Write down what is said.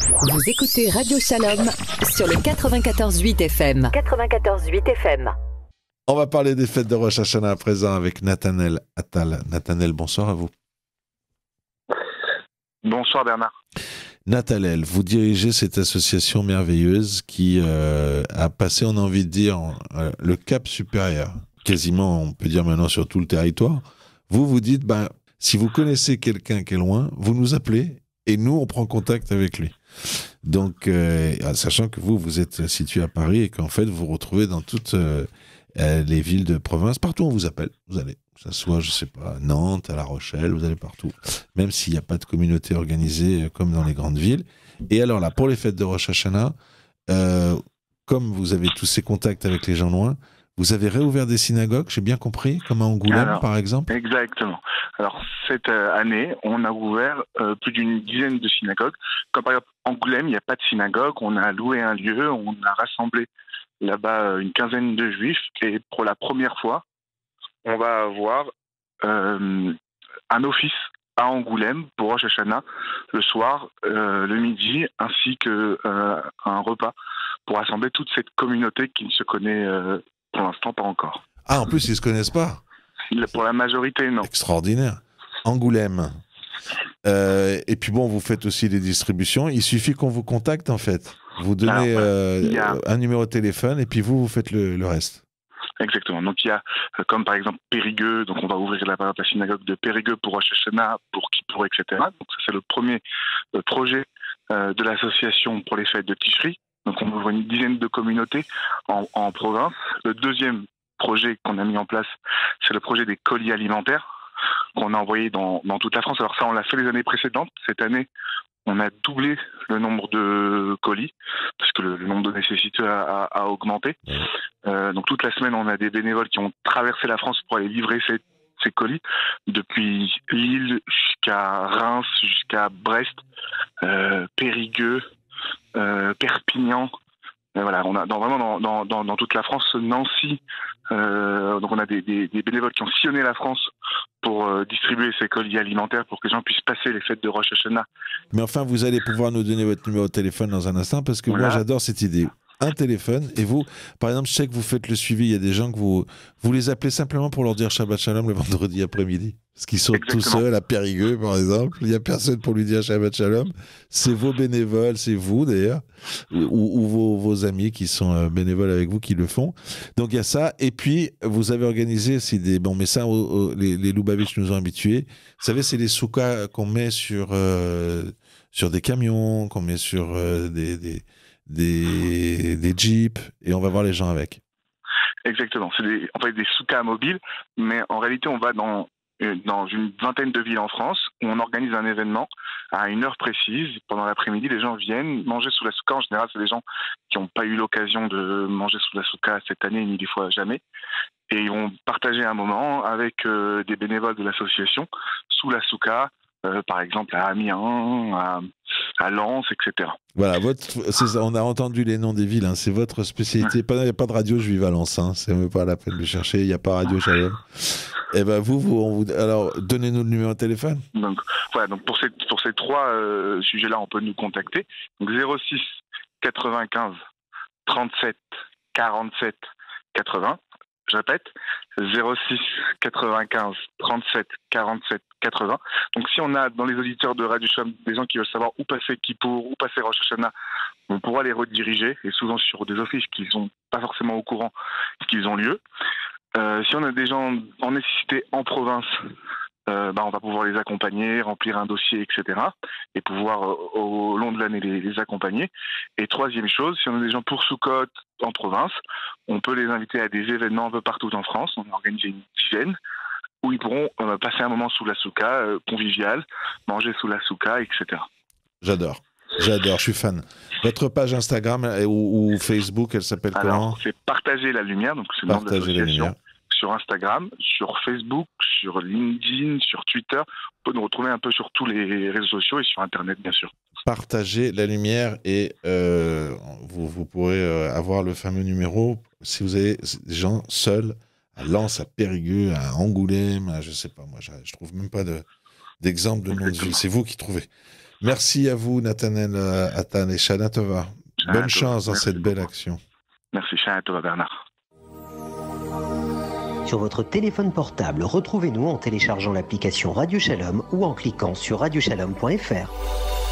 Vous écoutez Radio Shalom sur le 94.8 FM. 94.8 FM. On va parler des fêtes de Rosh Hashanah à présent avec Nathanaël Attal. Nathanaël, bonsoir à vous. Bonsoir Bernard. Nathanaël, vous dirigez cette association merveilleuse qui a passé, on a envie de dire, le cap supérieur. Quasiment, on peut dire maintenant sur tout le territoire. Vous dites, si vous connaissez quelqu'un qui est loin, vous nous appelez et nous, on prend contact avec lui. Donc, sachant que vous êtes situé à Paris et qu'en fait, vous vous retrouvez dans toutes les villes de province, partout on vous appelle, vous allez, que ce soit, je sais pas, à Nantes, à La Rochelle, vous allez partout, même s'il n'y a pas de communauté organisée comme dans les grandes villes. Et alors là, pour les fêtes de Rosh Hashanah, comme vous avez tous ces contacts avec les gens loin, vous avez réouvert des synagogues, j'ai bien compris, comme à Angoulême par exemple. Exactement. Alors cette année, on a ouvert plus d'une dizaine de synagogues. Comme par exemple Angoulême, il n'y a pas de synagogue, on a loué un lieu, on a rassemblé là-bas une quinzaine de juifs et pour la première fois, on va avoir un office à Angoulême pour Rosh Hashanah le soir, le midi, ainsi que un repas pour rassembler toute cette communauté qui ne se connaît pour l'instant pas encore. Ah, en plus ils ne se connaissent pas. Pour la majorité, non. Extraordinaire. Angoulême. Et puis bon, vous faites aussi des distributions. Il suffit qu'on vous contacte en fait. Vous donnez un numéro de téléphone et puis vous faites le reste. Exactement. Donc il y a, comme par exemple Périgueux, donc on va ouvrir la synagogue de Périgueux pour Rosh Hashanah, pour Kippour, etc. Donc ça c'est le premier projet de l'association pour les fêtes de Tishri. Donc on ouvre une dizaine de communautés en province. Le deuxième projet qu'on a mis en place, c'est le projet des colis alimentaires qu'on a envoyé dans toute la France. Alors ça, on l'a fait les années précédentes. Cette année, on a doublé le nombre de colis parce que le nombre de nécessiteux a augmenté. Donc toute la semaine, on a des bénévoles qui ont traversé la France pour aller livrer ces colis, depuis Lille jusqu'à Reims, jusqu'à Brest, Périgueux, Perpignan. Voilà, on a vraiment dans toute la France, Nancy. Donc on a des bénévoles qui ont sillonné la France pour distribuer ces colis alimentaires pour que les gens puissent passer les fêtes de Rosh Hashanah. Mais enfin, vous allez pouvoir nous donner votre numéro de téléphone dans un instant parce que moi j'adore cette idée. Un téléphone, et vous, par exemple, je sais que vous faites le suivi, il y a des gens que vous les appelez simplement pour leur dire Shabbat Shalom le vendredi après-midi. Parce qu'ils sont tout seuls à Périgueux, par exemple. Il n'y a personne pour lui dire Shabbat Shalom. C'est vos bénévoles, c'est vous d'ailleurs, ou vos amis qui sont bénévoles avec vous qui le font. Donc il y a ça. Et puis, vous avez organisé, mais ça, les Lubavitch nous ont habitués. Vous savez, c'est les soukas qu'on met sur des camions, qu'on met sur des jeeps, et on va voir les gens avec. Exactement. C'est des soukas mobiles, mais en réalité, on va dans une vingtaine de villes en France où on organise un événement à une heure précise. Pendant l'après-midi, les gens viennent manger sous la souka. En général, c'est des gens qui n'ont pas eu l'occasion de manger sous la souka cette année, ni des fois jamais. Et ils vont partager un moment avec des bénévoles de l'association sous la souka, par exemple à Amiens, à Lens, etc. Voilà, on a entendu les noms des villes, hein, c'est votre spécialité. Il n'y a pas de radio juive à Lens, hein, c'est même pas la peine de chercher, il n'y a pas Radio Shalom. Et ben alors donnez-nous le numéro de téléphone. Donc voilà, donc pour ces trois sujets-là, on peut nous contacter. Donc 06 95 37 47 80. Je répète, 06 95 37 47 80. Donc si on a dans les auditeurs de Radio Shalom des gens qui veulent savoir où passer Kippour, où passer Rosh Hashanah, on pourra les rediriger, et souvent sur des offices qui ne sont pas forcément au courant qu'ils ont lieu. Si on a des gens en nécessité en province, on va pouvoir les accompagner, remplir un dossier, etc. et pouvoir au long de l'année les accompagner. Et troisième chose, si on a des gens pour Soukot en province, on peut les inviter à des événements un peu partout en France. On a organisé une dizaine où ils pourront passer un moment sous la souka, convivial, manger sous la souka, etc. J'adore, je suis fan. Votre page Instagram ou Facebook, elle s'appelle comment ? C'est Partager la Lumière, donc c'est le nom de l'association. Sur Instagram, sur Facebook, sur LinkedIn, sur Twitter. On peut nous retrouver un peu sur tous les réseaux sociaux et sur Internet, bien sûr. Partager la lumière, et vous pourrez avoir le fameux numéro si vous avez des gens seuls à Lens, à Périgueux, à Angoulême, je sais pas, moi je trouve même pas d'exemple de nom de ville. C'est vous qui trouvez. Merci à vous, Nathanaël Attan et Shana Tova. Bonne chance dans cette belle action. Merci, Shana Tova, Bernard. Sur votre téléphone portable, retrouvez-nous en téléchargeant l'application Radio Shalom ou en cliquant sur radioshalom.fr.